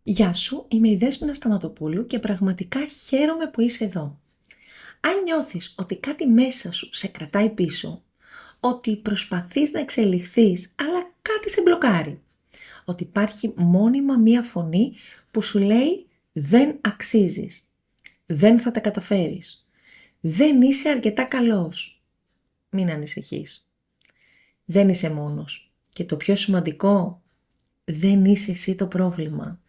Γεια σου, είμαι η Δέσποινα Σταματοπούλου και πραγματικά χαίρομαι που είσαι εδώ. Αν νιώθεις ότι κάτι μέσα σου σε κρατάει πίσω, ότι προσπαθείς να εξελιχθείς αλλά κάτι σε μπλοκάρει, ότι υπάρχει μόνιμα μία φωνή που σου λέει δεν αξίζεις, δεν θα τα καταφέρεις, δεν είσαι αρκετά καλός, μην ανησυχείς. Δεν είσαι μόνος και το πιο σημαντικό, δεν είσαι εσύ το πρόβλημα.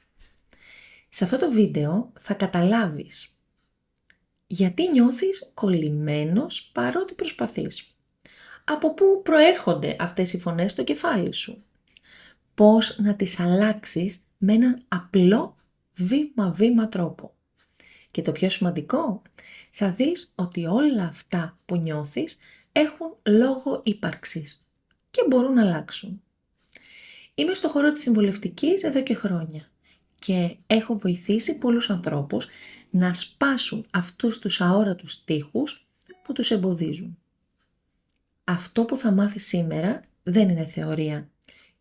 Σε αυτό το βίντεο θα καταλάβεις γιατί νιώθεις κολλημένος παρότι προσπαθείς. Από πού προέρχονται αυτές οι φωνές στο κεφάλι σου. Πώς να τις αλλάξεις με έναν απλό βήμα-βήμα τρόπο. Και το πιο σημαντικό, θα δεις ότι όλα αυτά που νιώθεις έχουν λόγο ύπαρξης και μπορούν να αλλάξουν. Είμαι στο χώρο της συμβουλευτικής εδώ και χρόνια και έχω βοηθήσει πολλούς ανθρώπους να σπάσουν αυτούς τους αόρατους τοίχους που τους εμποδίζουν. Αυτό που θα μάθεις σήμερα δεν είναι θεωρία.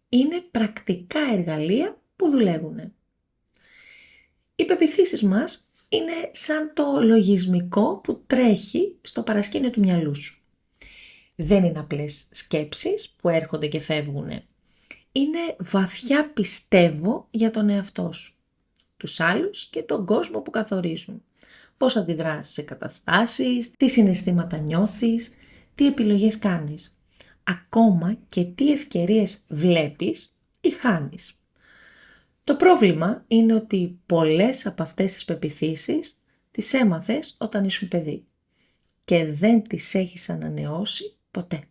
Είναι πρακτικά εργαλεία που δουλεύουν. Οι πεποιθήσεις μας είναι σαν το λογισμικό που τρέχει στο παρασκήνιο του μυαλού σου. Δεν είναι απλές σκέψεις που έρχονται και φεύγουν. Είναι βαθιά πιστεύω για τον εαυτό σου, τους άλλους και τον κόσμο που καθορίζουν. Πώς αντιδράσεις σε καταστάσεις, τι συναισθήματα νιώθεις, τι επιλογές κάνεις. Ακόμα και τι ευκαιρίες βλέπεις ή χάνεις. Το πρόβλημα είναι ότι πολλές από αυτές τις πεποιθήσεις τις έμαθες όταν ήσουν παιδί και δεν τις έχεις ανανεώσει ποτέ.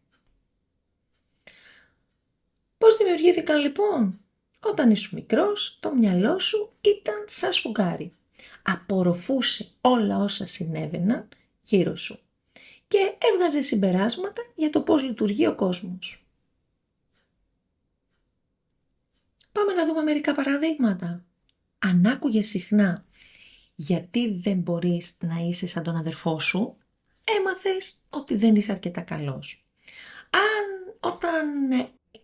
Πώς δημιουργήθηκαν λοιπόν? Όταν ήσουν μικρός, το μυαλό σου ήταν σαν σφουγγάρι. Απορροφούσε όλα όσα συνέβαιναν γύρω σου και έβγαζε συμπεράσματα για το πώς λειτουργεί ο κόσμος. Πάμε να δούμε μερικά παραδείγματα. Αν άκουγες συχνά γιατί δεν μπορείς να είσαι σαν τον αδερφό σου, έμαθες ότι δεν είσαι αρκετά καλός. Αν όταν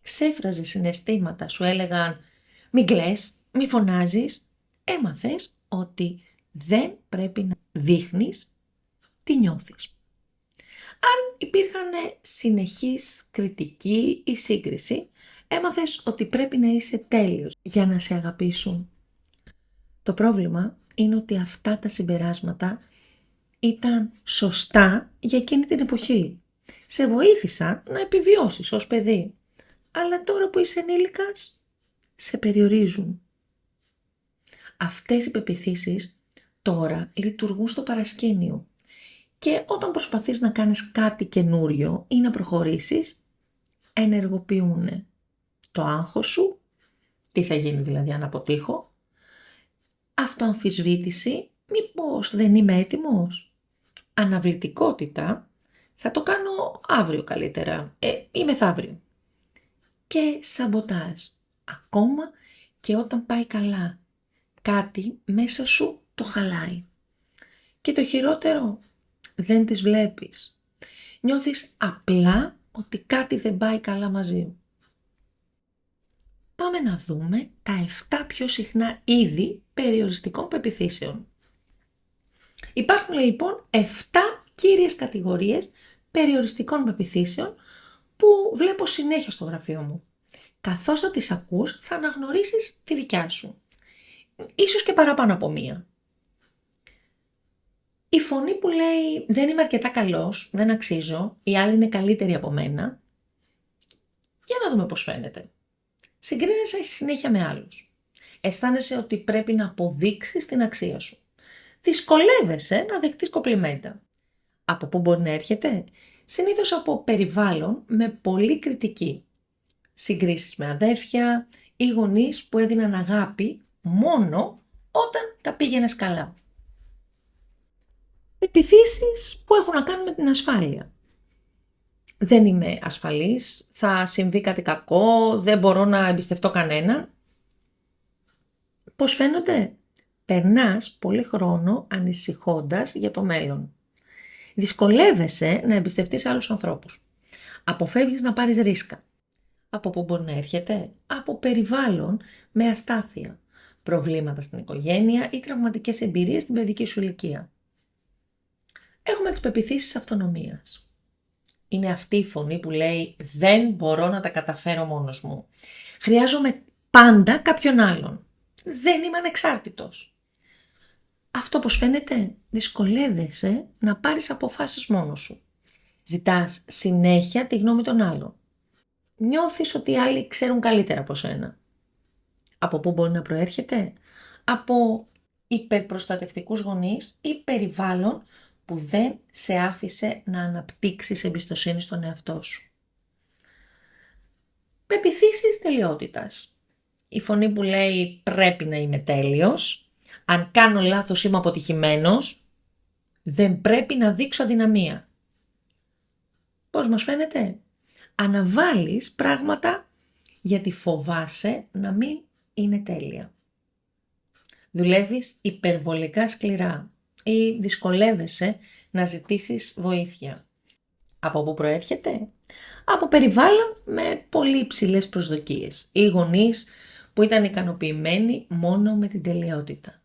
εξέφραζες συναισθήματα σου έλεγαν «Μην κλαις, μη φωνάζεις», έμαθες ότι δεν πρέπει να δείχνεις τι νιώθεις. Αν υπήρχαν συνεχής κριτική ή σύγκριση, έμαθες ότι πρέπει να είσαι τέλειος για να σε αγαπήσουν. Το πρόβλημα είναι ότι αυτά τα συμπεράσματα ήταν σωστά για εκείνη την εποχή. Σε βοήθησαν να επιβιώσεις ως παιδί. Αλλά τώρα που είσαι ενήλικας, σε περιορίζουν. Αυτές οι πεποιθήσεις τώρα λειτουργούν στο παρασκήνιο και όταν προσπαθείς να κάνεις κάτι καινούριο ή να προχωρήσεις, ενεργοποιούν το άγχος σου, τι θα γίνει δηλαδή αν αποτύχω, αυτοαμφισβήτηση, μήπως δεν είμαι έτοιμος, αναβλητικότητα, θα το κάνω αύριο καλύτερα ή μεθαύριο. Και σαμποτάζ, ακόμα και όταν πάει καλά, κάτι μέσα σου το χαλάει. Και το χειρότερο, δεν τις βλέπεις. Νιώθεις απλά ότι κάτι δεν πάει καλά μαζί. Πάμε να δούμε τα 7 πιο συχνά είδη περιοριστικών πεποιθήσεων. Υπάρχουν λοιπόν 7 κύριες κατηγορίες περιοριστικών πεποιθήσεων που βλέπω συνέχεια στο γραφείο μου. Καθώς θα τις ακούς, θα αναγνωρίσεις τη δικιά σου. Ίσως και παραπάνω από μία. Η φωνή που λέει «Δεν είμαι αρκετά καλός, δεν αξίζω, οι άλλοι είναι καλύτεροι από μένα». Για να δούμε πώς φαίνεται. Συγκρίνεσαι συνέχεια με άλλους. Αισθάνεσαι ότι πρέπει να αποδείξεις την αξία σου. Δυσκολεύεσαι να δεχτείς κομπλιμέντα. Από πού μπορεί να έρχεται? Συνήθως από περιβάλλον με πολλή κριτική. Συγκρίσεις με αδέρφια ή γονείς που έδιναν αγάπη μόνο όταν τα πήγαινες καλά. Πεποιθήσεις που έχουν να κάνουν με την ασφάλεια. Δεν είμαι ασφαλής, θα συμβεί κάτι κακό, δεν μπορώ να εμπιστευτώ κανέναν. Πώς φαίνονται? Περνάς πολύ χρόνο ανησυχώντας για το μέλλον. Δυσκολεύεσαι να εμπιστευτείς άλλους ανθρώπους. Αποφεύγεις να πάρεις ρίσκα. Από πού μπορεί να έρχεται? Από περιβάλλον με αστάθεια. προβλήματα στην οικογένεια ή τραυματικές εμπειρίες στην παιδική σου ηλικία. Έχουμε τις πεποιθήσεις αυτονομίας. Είναι αυτή η φωνή που λέει «δεν μπορώ να τα καταφέρω μόνος μου. Χρειάζομαι πάντα κάποιον άλλον. Δεν είμαι ανεξάρτητος». Αυτό πως φαίνεται, δυσκολεύεσαι να πάρεις αποφάσεις μόνος σου. Ζητάς συνέχεια τη γνώμη των άλλων. Νιώθεις ότι οι άλλοι ξέρουν καλύτερα από σένα. Από πού μπορεί να προέρχεται? Από υπερπροστατευτικούς γονείς ή περιβάλλον που δεν σε άφησε να αναπτύξεις εμπιστοσύνη στον εαυτό σου. Πεποιθήσεις τελειότητας. Η φωνή που λέει πρέπει να είμαι τέλειος, αν κάνω λάθος είμαι αποτυχημένος, δεν πρέπει να δείξω αδυναμία. Πώς μας φαίνεται? Αναβάλεις πράγματα γιατί φοβάσαι να μην είναι τέλεια. Δουλεύεις υπερβολικά σκληρά ή δυσκολεύεσαι να ζητήσεις βοήθεια. Από πού προέρχεται? Από περιβάλλον με πολύ υψηλές προσδοκίες ή γονείς που ήταν ικανοποιημένοι μόνο με την τελειότητα.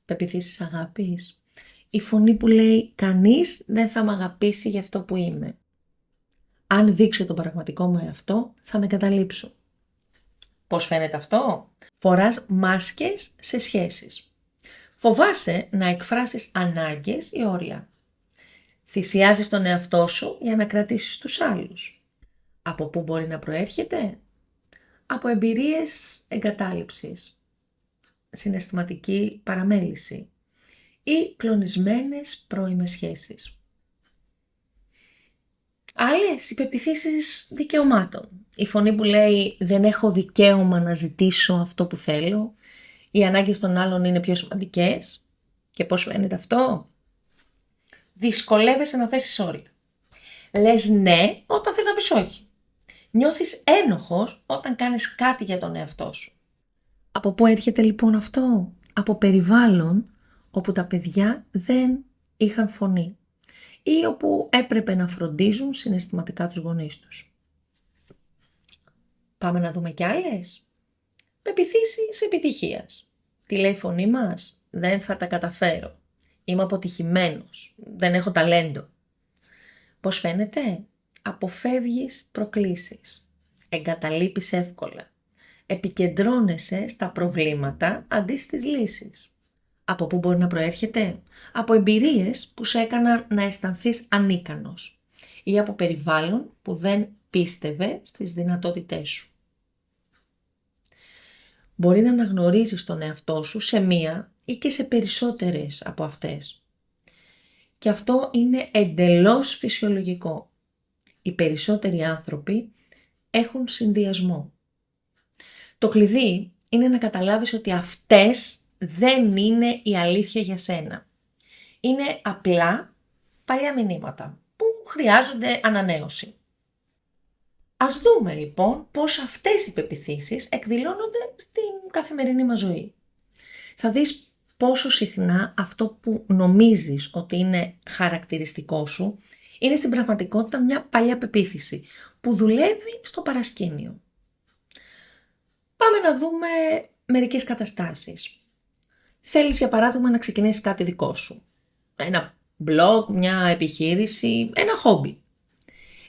Πεποιθήσεις αγάπης. Η φωνή που λέει κανείς δεν θα με αγαπήσει για αυτό που είμαι. Αν δείξω τον πραγματικό μου εαυτό θα με εγκαταλείψω. Πώς φαίνεται αυτό? Φοράς μάσκες σε σχέσεις. Φοβάσαι να εκφράσεις ανάγκες ή όρια. Θυσιάζεις τον εαυτό σου για να κρατήσεις τους άλλους. Από πού μπορεί να προέρχεται? Από εμπειρίες εγκατάλειψης, συναισθηματική παραμέληση ή κλονισμένες πρώιμες σχέσεις. Άλλες, οι πεποιθήσεις δικαιωμάτων. Η φωνή που λέει δεν έχω δικαίωμα να ζητήσω αυτό που θέλω, οι ανάγκες των άλλων είναι πιο σημαντικές. Και πώς φαίνεται αυτό? Δυσκολεύεσαι να θέσεις όρια. Λες ναι όταν θες να πεις όχι. Νιώθεις ένοχος όταν κάνεις κάτι για τον εαυτό σου. Από πού έρχεται λοιπόν αυτό? Από περιβάλλον όπου τα παιδιά δεν είχαν φωνή ή όπου έπρεπε να φροντίζουν συναισθηματικά τους γονείς τους. Πάμε να δούμε κι άλλες. Πεποιθήσεις επιτυχίας. Τι λέει η φωνή μας? Δεν θα τα καταφέρω. Είμαι αποτυχημένος. Δεν έχω ταλέντο. Πώς φαίνεται? Αποφεύγεις προκλήσεις. Εγκαταλείπεις εύκολα. Επικεντρώνεσαι στα προβλήματα αντί στις λύσεις. Από πού μπορεί να προέρχεται? Από εμπειρίες που σε έκαναν να αισθανθείς ανίκανος ή από περιβάλλον που δεν πίστευε στις δυνατότητές σου. Μπορεί να αναγνωρίζεις τον εαυτό σου σε μία ή και σε περισσότερες από αυτές. Και αυτό είναι εντελώς φυσιολογικό. Οι περισσότεροι άνθρωποι έχουν συνδυασμό. Το κλειδί είναι να καταλάβεις ότι αυτές δεν είναι η αλήθεια για σένα. Είναι απλά παλιά μηνύματα που χρειάζονται ανανέωση. Ας δούμε λοιπόν πώς αυτές οι πεποιθήσεις εκδηλώνονται στην καθημερινή μας ζωή. Θα δεις πόσο συχνά αυτό που νομίζεις ότι είναι χαρακτηριστικό σου είναι στην πραγματικότητα μια παλιά πεποίθηση που δουλεύει στο παρασκήνιο. Πάμε να δούμε μερικές καταστάσεις. Θέλεις για παράδειγμα να ξεκινήσεις κάτι δικό σου. Ένα blog, μια επιχείρηση, ένα χόμπι.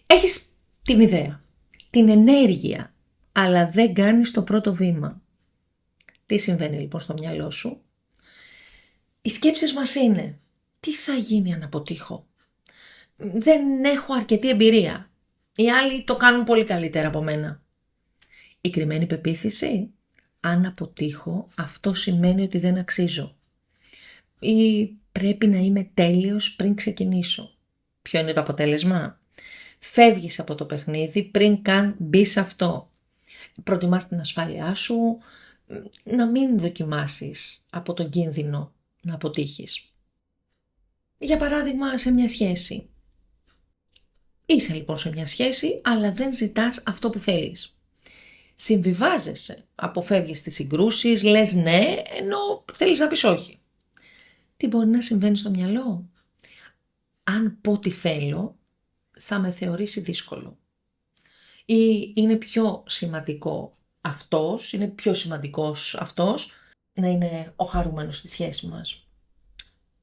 Έχεις την ιδέα, την ενέργεια, αλλά δεν κάνεις το πρώτο βήμα. Τι συμβαίνει λοιπόν στο μυαλό σου? Οι σκέψεις μας είναι, τι θα γίνει αν αποτύχω? Δεν έχω αρκετή εμπειρία. Οι άλλοι το κάνουν πολύ καλύτερα από μένα. Η κρυμμένη πεποίθηση, αν αποτύχω, αυτό σημαίνει ότι δεν αξίζω. Ή πρέπει να είμαι τέλειος πριν ξεκινήσω. Ποιο είναι το αποτέλεσμα? Φεύγεις από το παιχνίδι πριν καν μπει σε αυτό. Προτιμάς την ασφάλειά σου, να μην δοκιμάσεις από τον κίνδυνο να αποτύχεις. Για παράδειγμα σε μια σχέση. Είσαι λοιπόν σε μια σχέση, αλλά δεν ζητάς αυτό που θέλεις. Συμβιβάζεσαι, αποφεύγεις τις συγκρούσεις, λες ναι, ενώ θέλεις να πεις όχι. Τι μπορεί να συμβαίνει στο μυαλό? Αν πω τι θέλω, θα με θεωρήσει δύσκολο. Ή είναι πιο σημαντικό αυτός, είναι πιο σημαντικός αυτός, να είναι ο χαρούμενος στη σχέση μας.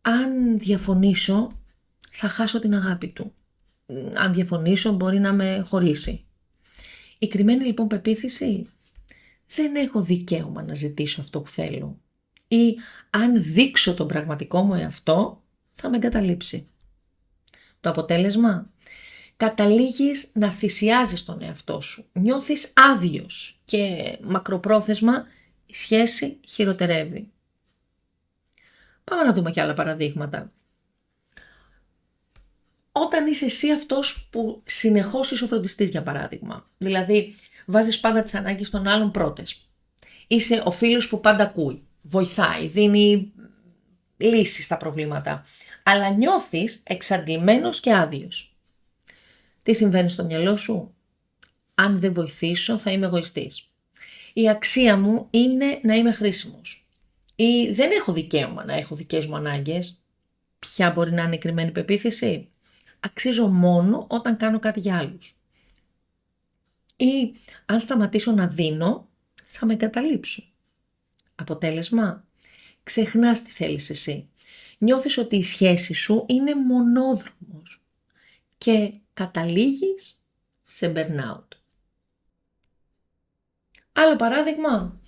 Αν διαφωνήσω, θα χάσω την αγάπη του. Αν διαφωνήσω, μπορεί να με χωρίσει. Η κρυμμένη λοιπόν πεποίθηση, δεν έχω δικαίωμα να ζητήσω αυτό που θέλω. Ή αν δείξω τον πραγματικό μου εαυτό, θα με εγκαταλείψει. Το αποτέλεσμα, καταλήγεις να θυσιάζεις τον εαυτό σου. Νιώθεις άδειος και μακροπρόθεσμα η σχέση χειροτερεύει. Πάμε να δούμε και άλλα παραδείγματα. Όταν είσαι εσύ αυτός που συνεχώς είσαι ο φροντιστής, για παράδειγμα. Δηλαδή, βάζεις πάντα τις ανάγκες των άλλων πρώτες. Είσαι ο φίλος που πάντα ακούει, βοηθάει, δίνει λύσεις στα προβλήματα. Αλλά νιώθεις εξαντλημένος και άδειος. Τι συμβαίνει στο μυαλό σου? Αν δεν βοηθήσω, θα είμαι εγωιστής. Η αξία μου είναι να είμαι χρήσιμος. Ή δεν έχω δικαίωμα να έχω δικές μου ανάγκες. Ποια μπορεί να είναι η κρυμμένη πεποίθηση? Αξίζω μόνο όταν κάνω κάτι για άλλους. Ή αν σταματήσω να δίνω, θα με εγκαταλείψω. Αποτέλεσμα, ξεχνάς τι θέλεις εσύ. Νιώθεις ότι η σχέση σου είναι μονόδρομος και καταλήγεις σε burnout. Άλλο παράδειγμα,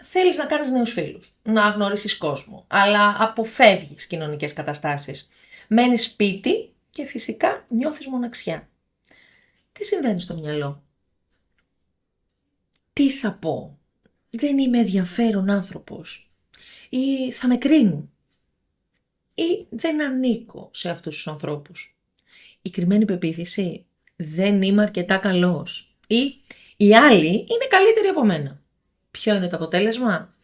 θέλεις να κάνεις νέους φίλους, να γνωρίσεις κόσμο, αλλά αποφεύγεις κοινωνικές καταστάσεις. Μένεις σπίτι και φυσικά νιώθεις μοναξιά. Τι συμβαίνει στο μυαλό? Τι θα πω? Δεν είμαι ενδιαφέρον άνθρωπος. Ή θα με κρίνουν. Ή δεν ανήκω σε αυτούς τους ανθρώπους. Η κρυμμένη πεποίθηση, δεν είμαι αρκετά καλός. Ή οι άλλοι είναι καλύτεροι από μένα. Ποιο είναι το αποτέλεσμα?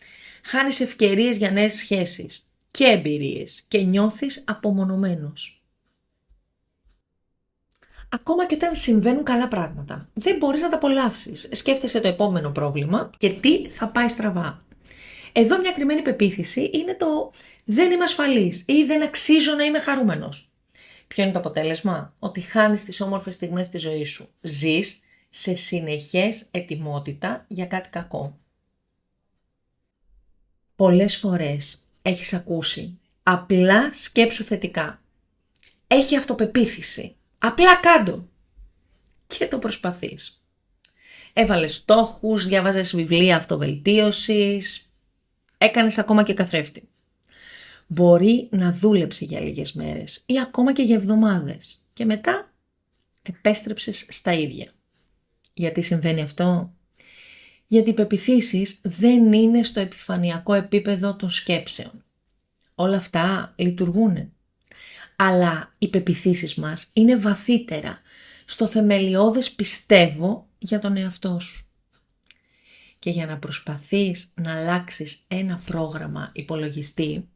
Χάνεις ευκαιρίες για νέες σχέσεις και εμπειρίες και νιώθεις απομονωμένος. Ακόμα και όταν συμβαίνουν καλά πράγματα, δεν μπορείς να τα απολαύσεις. Σκέφτεσαι το επόμενο πρόβλημα και τι θα πάει στραβά. Εδώ μια κρυμμένη πεποίθηση είναι το δεν είμαι ασφαλής ή δεν αξίζω να είμαι χαρούμενος. Ποιο είναι το αποτέλεσμα? Ότι χάνεις τις όμορφες στιγμές της ζωής σου. Ζεις σε συνεχές ετοιμότητα για κάτι κακό. Πολλές φορές έχεις ακούσει απλά σκέψου θετικά. Έχει αυτοπεποίθηση. Απλά κάντο. Και το προσπαθείς. Έβαλες στόχους, διάβαζες βιβλία αυτοβελτίωσης, έκανες ακόμα και καθρέφτη. Μπορεί να δούλεψε για λίγες μέρες ή ακόμα και για εβδομάδες και μετά επέστρεψες στα ίδια. Γιατί συμβαίνει αυτό? Γιατί οι πεποιθήσεις δεν είναι στο επιφανειακό επίπεδο των σκέψεων. Όλα αυτά λειτουργούν. Αλλά οι πεποιθήσεις μας είναι βαθύτερα στο θεμελιώδες πιστεύω για τον εαυτό σου. Και για να προσπαθείς να αλλάξεις ένα πρόγραμμα υπολογιστή,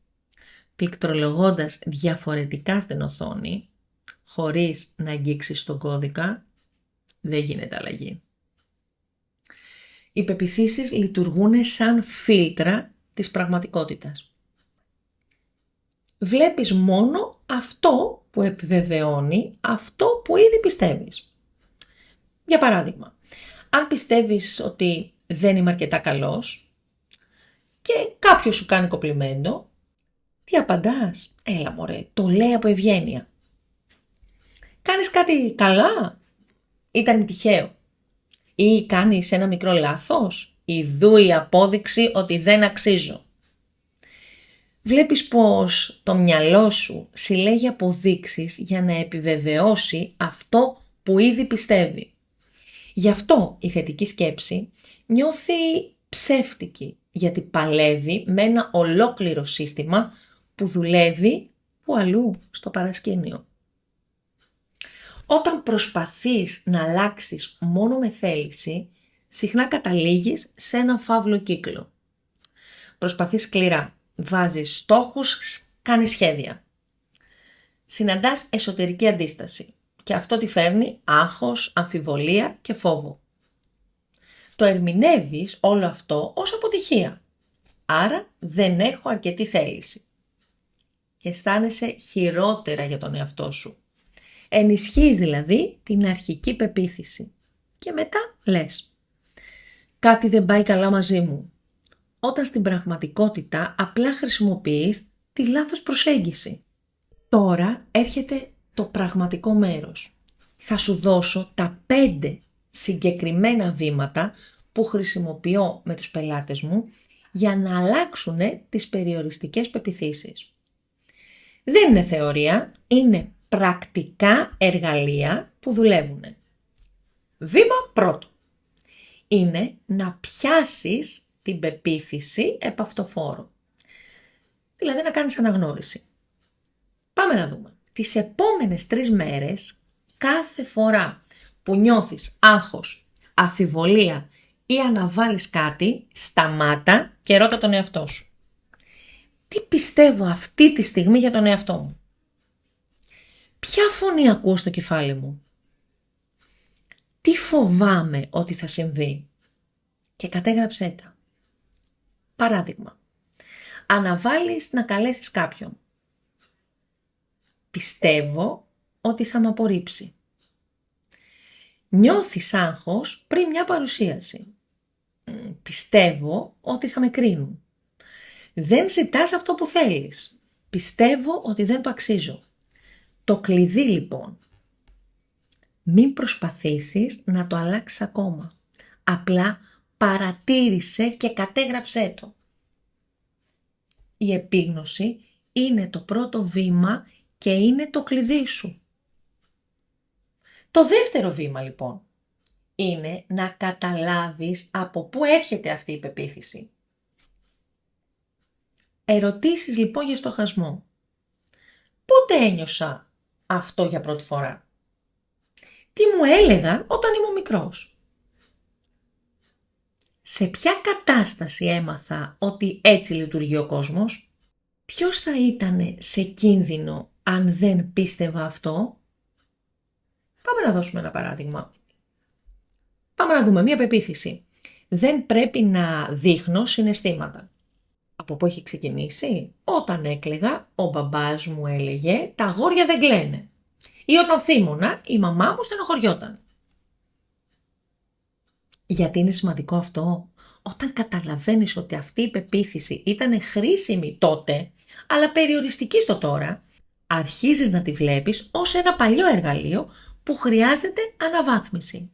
πληκτρολογώντας διαφορετικά στην οθόνη, χωρίς να αγγίξεις τον κώδικα, δεν γίνεται αλλαγή. Οι πεποιθήσεις λειτουργούν σαν φίλτρα της πραγματικότητας. Βλέπεις μόνο αυτό που επιβεβαιώνει αυτό που ήδη πιστεύεις. Για παράδειγμα, αν πιστεύεις ότι δεν είμαι αρκετά καλός και κάποιος σου κάνει κομπλιμέντο, τι απαντάς? Έλα μωρέ, το λέει από ευγένεια. Κάνεις κάτι καλά? Ήταν τυχαίο. Ή κάνεις ένα μικρό λάθος? Ιδού η απόδειξη ότι δεν αξίζω. Βλέπεις πως το μυαλό σου συλλέγει αποδείξεις για να επιβεβαιώσει αυτό που ήδη πιστεύει. Γι' αυτό η θετική σκέψη νιώθει ψεύτικη, γιατί παλεύει με ένα ολόκληρο σύστημα που δουλεύει που αλλού στο παρασκήνιο. Όταν προσπαθείς να αλλάξεις μόνο με θέληση, συχνά καταλήγεις σε ένα φαύλο κύκλο. Προσπαθείς σκληρά, βάζεις στόχους, κάνεις σχέδια. Συναντάς εσωτερική αντίσταση και αυτό τι φέρνει? Άγχος, αμφιβολία και φόβο. Το ερμηνεύεις όλο αυτό ως αποτυχία. Άρα δεν έχω αρκετή θέληση. Και αισθάνεσαι χειρότερα για τον εαυτό σου. Ενισχύεις δηλαδή την αρχική πεποίθηση. Και μετά λες, κάτι δεν πάει καλά μαζί μου. όταν στην πραγματικότητα απλά χρησιμοποιείς τη λάθος προσέγγιση. Τώρα έρχεται το πραγματικό μέρος. Θα σου δώσω τα 5 συγκεκριμένα βήματα που χρησιμοποιώ με τους πελάτες μου για να αλλάξουν τις περιοριστικές πεποιθήσεις. Δεν είναι θεωρία, είναι πρακτικά εργαλεία που δουλεύουν. Βήμα πρώτο είναι να πιάσεις την πεποίθηση επαυτοφόρο. Δηλαδή να κάνεις αναγνώριση. Πάμε να δούμε. Τις επόμενες 3 μέρες, κάθε φορά που νιώθεις άγχος, αμφιβολία ή αναβάλεις κάτι, σταμάτα και ρώτα τον εαυτό σου. Τι πιστεύω αυτή τη στιγμή για τον εαυτό μου? Ποια φωνή ακούω στο κεφάλι μου? Τι φοβάμαι ότι θα συμβεί? Και κατέγραψέ τα. Παράδειγμα, αναβάλεις να καλέσεις κάποιον. Πιστεύω ότι θα με απορρίψει. Νιώθεις άγχος πριν μια παρουσίαση. Πιστεύω ότι θα με κρίνουν. Δεν ζητάς αυτό που θέλεις. Πιστεύω ότι δεν το αξίζω. Το κλειδί λοιπόν. Μην προσπαθήσεις να το αλλάξεις ακόμα. Απλά παρατήρησε και κατέγραψέ το. Η επίγνωση είναι το πρώτο βήμα και είναι το κλειδί σου. Το δεύτερο βήμα λοιπόν είναι να καταλάβεις από πού έρχεται αυτή η πεποίθηση. Ερωτήσεις λοιπόν για στοχασμό. Πότε ένιωσα αυτό για πρώτη φορά? Τι μου έλεγαν όταν ήμουν μικρός? Σε ποια κατάσταση έμαθα ότι έτσι λειτουργεί ο κόσμος? Ποιος θα ήταν σε κίνδυνο αν δεν πίστευα αυτό? Πάμε να δώσουμε ένα παράδειγμα. Πάμε να δούμε μία πεποίθηση. Δεν πρέπει να δείχνω συναισθήματα. Από πού έχει ξεκινήσει? Όταν έκλαιγα, ο μπαμπάς μου έλεγε «Τα αγόρια δεν κλαίνε». Ή όταν θύμωνα, η μαμά μου στενοχωριόταν. Γιατί είναι σημαντικό αυτό? Όταν καταλαβαίνεις ότι αυτή η πεποίθηση ήταν χρήσιμη τότε, αλλά περιοριστική στο τώρα, αρχίζεις να τη βλέπεις ως ένα παλιό εργαλείο που χρειάζεται αναβάθμιση.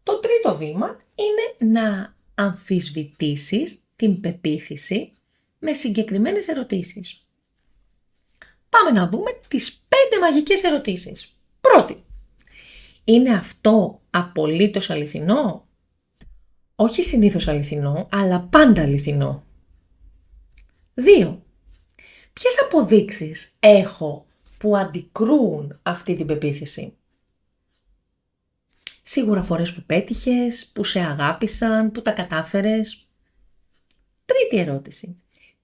Το τρίτο βήμα είναι να αμφισβητήσεις την πεποίθηση με συγκεκριμένες ερωτήσεις. Πάμε να δούμε τις 5 μαγικές ερωτήσεις. Πρώτη, είναι αυτό απολύτως αληθινό? Όχι συνήθως αληθινό, αλλά πάντα αληθινό. 2. Ποιες αποδείξεις έχω που αντικρούουν αυτή την πεποίθηση? Σίγουρα φορές που πέτυχες, που σε αγάπησαν, που τα κατάφερες. Τρίτη ερώτηση.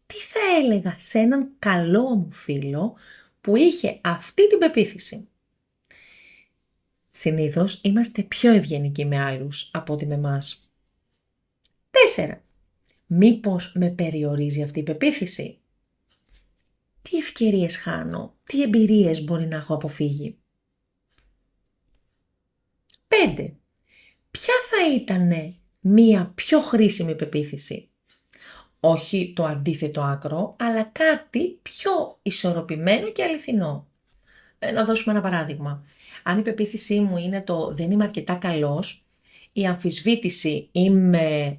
Τι θα έλεγα σε έναν καλό μου φίλο που είχε αυτή την πεποίθηση? Συνήθως είμαστε πιο ευγενικοί με άλλους από ότι με εμάς. 4. Μήπως με περιορίζει αυτή η πεποίθηση? Τι ευκαιρίες χάνω, τι εμπειρίες μπορεί να έχω αποφύγει? 5. Ποια θα ήταν μία πιο χρήσιμη πεποίθηση? Όχι το αντίθετο άκρο, αλλά κάτι πιο ισορροπημένο και αληθινό. Να δώσουμε ένα παράδειγμα. Αν η πεποίθησή μου είναι το «δεν είμαι αρκετά καλός», η αμφισβήτηση «είμαι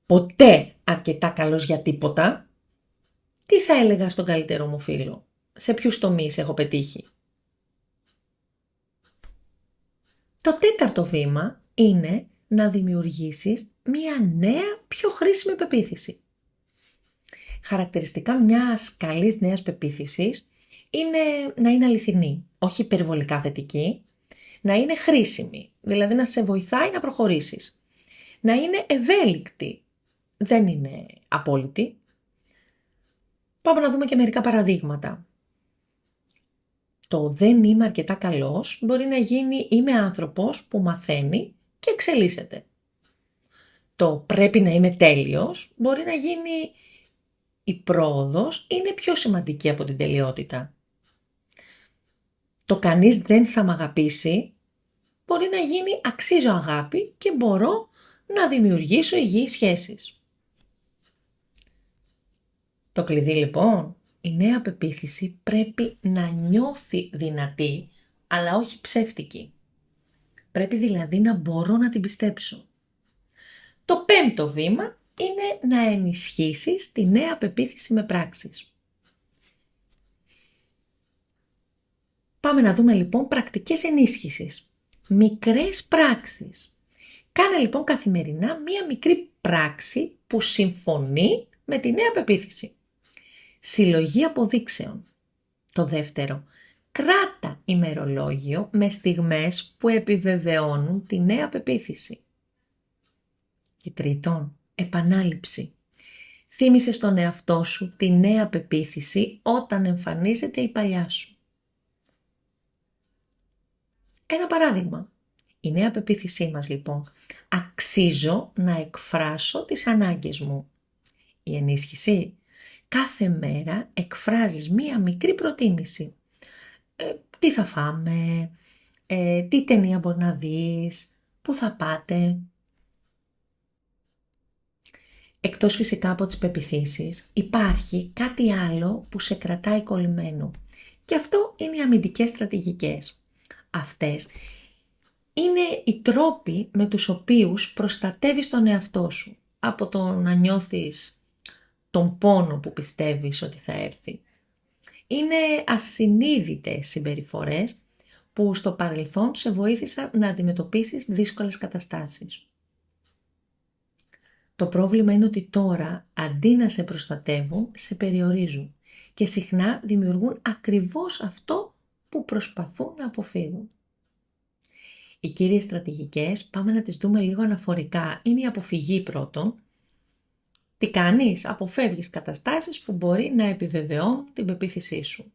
ποτέ αρκετά καλός για τίποτα», τι θα έλεγα στον καλύτερο μου φίλο? Σε ποιους τομείς έχω πετύχει? Το τέταρτο βήμα είναι να δημιουργήσεις μία νέα, πιο χρήσιμη πεποίθηση. Χαρακτηριστικά μιας καλής νέας πεποίθησης είναι να είναι αληθινή, όχι υπερβολικά θετική, να είναι χρήσιμη, δηλαδή να σε βοηθάει να προχωρήσεις. Να είναι ευέλικτη, δεν είναι απόλυτη. Πάμε να δούμε και μερικά παραδείγματα. Το «δεν είμαι αρκετά καλός» μπορεί να γίνει «είμαι άνθρωπος που μαθαίνει και εξελίσσεται». Το «πρέπει να είμαι τέλειος» μπορεί να γίνει «η πρόοδος είναι πιο σημαντική από την τελειότητα». Το «κανείς δεν θα μ' αγαπήσει» μπορεί να γίνει «αξίζω αγάπη και μπορώ να δημιουργήσω υγιείς σχέσεις. Το κλειδί λοιπόν, η νέα πεποίθηση πρέπει να νιώθει δυνατή, αλλά όχι ψεύτικη. Πρέπει δηλαδή να μπορώ να την πιστέψω. Το πέμπτο βήμα είναι να ενισχύσεις τη νέα πεποίθηση με πράξεις. Πάμε να δούμε λοιπόν πρακτικές ενίσχυσης. Μικρές πράξεις. Κάνε λοιπόν καθημερινά μία μικρή πράξη που συμφωνεί με τη νέα πεποίθηση. Συλλογή αποδείξεων. Το δεύτερο. Κράτα ημερολόγιο με στιγμές που επιβεβαιώνουν τη νέα πεποίθηση. Και τρίτον, επανάληψη. Θύμισε στον εαυτό σου τη νέα πεποίθηση όταν εμφανίζεται η παλιά σου. Ένα παράδειγμα. Η νέα πεποίθησή μας λοιπόν. Αξίζω να εκφράσω τις ανάγκες μου. Η ενίσχυση. Κάθε μέρα εκφράζεις μία μικρή προτίμηση. Τι θα φάμε, τι ταινία μπορεί να δεις, πού θα πάτε. Εκτός φυσικά από τις πεποιθήσεις, υπάρχει κάτι άλλο που σε κρατάει κολλημένο. Και αυτό είναι οι αμυντικές στρατηγικές. Αυτές είναι οι τρόποι με τους οποίους προστατεύεις τον εαυτό σου από το να νιώθεις τον πόνο που πιστεύεις ότι θα έρθει. Είναι ασυνείδητες συμπεριφορές που στο παρελθόν σε βοήθησαν να αντιμετωπίσεις δύσκολες καταστάσεις. Το πρόβλημα είναι ότι τώρα, αντί να σε προστατεύουν, σε περιορίζουν και συχνά δημιουργούν ακριβώς αυτό που προσπαθούν να αποφύγουν. Οι κύριες στρατηγικές, πάμε να τις δούμε λίγο αναφορικά. Είναι η αποφυγή πρώτον. Τι κάνεις? Αποφεύγεις καταστάσεις που μπορεί να επιβεβαιώνουν την πεποίθησή σου.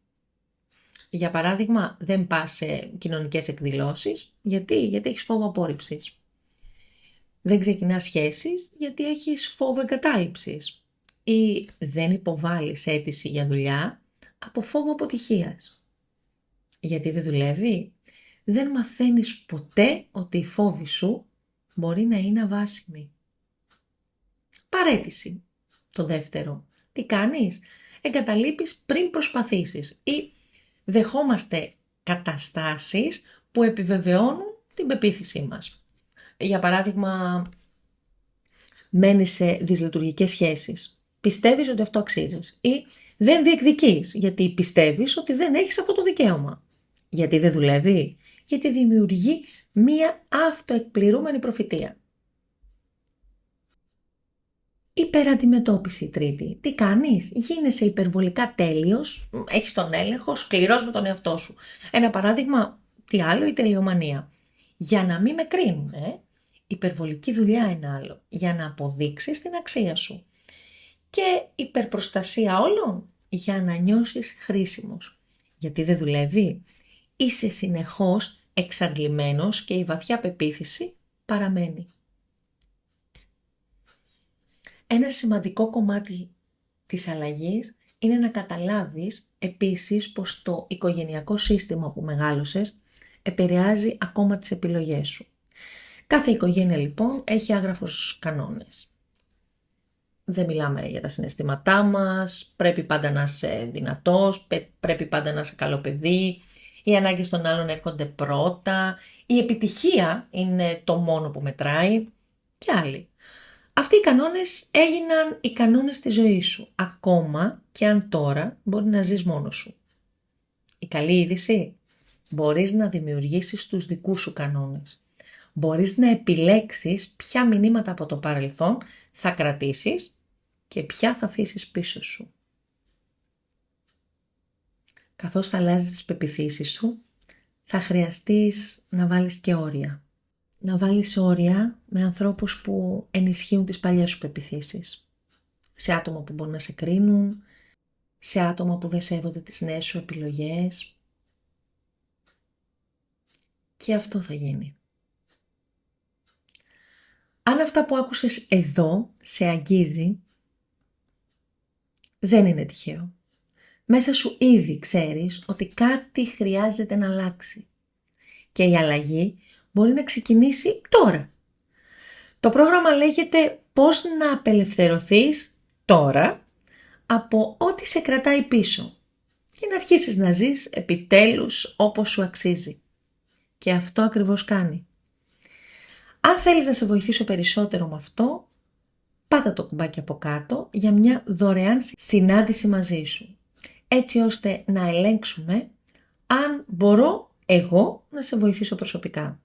Για παράδειγμα, δεν πας σε κοινωνικές εκδηλώσεις. Γιατί έχεις φόβο απόρριψης. Δεν ξεκινάς σχέσεις γιατί έχεις φόβο εγκατάλειψης. Ή δεν υποβάλλεις αίτηση για δουλειά από φόβο αποτυχίας. Γιατί δεν δουλεύει? Δεν μαθαίνεις ποτέ ότι οι φόβοι σου μπορεί να είναι αβάσιμοι. Παραίτηση. Το δεύτερο. Τι κάνεις? Εγκαταλείπεις πριν προσπαθήσεις ή δεχόμαστε καταστάσεις που επιβεβαιώνουν την πεποίθησή μας. Για παράδειγμα, μένεις σε δυσλειτουργικές σχέσεις. Πιστεύεις ότι αυτό αξίζεις ή δεν διεκδικείς γιατί πιστεύεις ότι δεν έχεις αυτό το δικαίωμα. Γιατί δεν δουλεύει? Γιατί δημιουργεί μία αυτοεκπληρούμενη προφητεία. Υπεραντιμετώπιση τρίτη. Τι κάνεις? Γίνεσαι υπερβολικά τέλειος, έχεις τον έλεγχο, σκληρός με τον εαυτό σου. Ένα παράδειγμα, τι άλλο, η τελειομανία. Για να μην με κρίνουν, υπερβολική δουλειά είναι άλλο, για να αποδείξεις την αξία σου. Και υπερπροστασία όλων, για να νιώσεις χρήσιμος. Γιατί δεν δουλεύει? Είσαι συνεχώς εξαντλημένος και η βαθιά πεποίθηση παραμένει. Ένα σημαντικό κομμάτι της αλλαγής είναι να καταλάβεις επίσης πως το οικογενειακό σύστημα που μεγάλωσες επηρεάζει ακόμα τις επιλογές σου. Κάθε οικογένεια λοιπόν έχει άγραφους κανόνες. Δεν μιλάμε για τα συναισθήματά μας, πρέπει πάντα να είσαι δυνατός, πρέπει πάντα να είσαι καλό παιδί, οι ανάγκες των άλλων έρχονται πρώτα, η επιτυχία είναι το μόνο που μετράει και άλλοι. Αυτοί οι κανόνες έγιναν οι κανόνες της ζωής σου, ακόμα και αν τώρα μπορεί να ζεις μόνος σου. Η καλή είδηση, μπορείς να δημιουργήσεις τους δικούς σου κανόνες. Μπορείς να επιλέξεις ποια μηνύματα από το παρελθόν θα κρατήσεις και ποια θα αφήσεις πίσω σου. Καθώς θα αλλάζεις τις πεποιθήσεις σου, θα χρειαστείς να βάλεις και όρια. Να βάλεις όρια με ανθρώπους που ενισχύουν τις παλιές σου πεποιθήσεις. Σε άτομα που μπορούν να σε κρίνουν, σε άτομα που δεν σέβονται τις νέες σου επιλογές. Και αυτό θα γίνει. Αν αυτά που άκουσες εδώ σε αγγίζει, δεν είναι τυχαίο. Μέσα σου ήδη ξέρεις ότι κάτι χρειάζεται να αλλάξει. Και η αλλαγή μπορεί να ξεκινήσει τώρα. Το πρόγραμμα λέγεται «Πώς να απελευθερωθείς τώρα από ό,τι σε κρατάει πίσω και να αρχίσεις να ζεις επιτέλους όπως σου αξίζει». Και αυτό ακριβώς κάνει. Αν θέλεις να σε βοηθήσω περισσότερο με αυτό, πάτα το κουμπάκι από κάτω για μια δωρεάν συνάντηση μαζί σου, έτσι ώστε να ελέγξουμε αν μπορώ εγώ να σε βοηθήσω προσωπικά.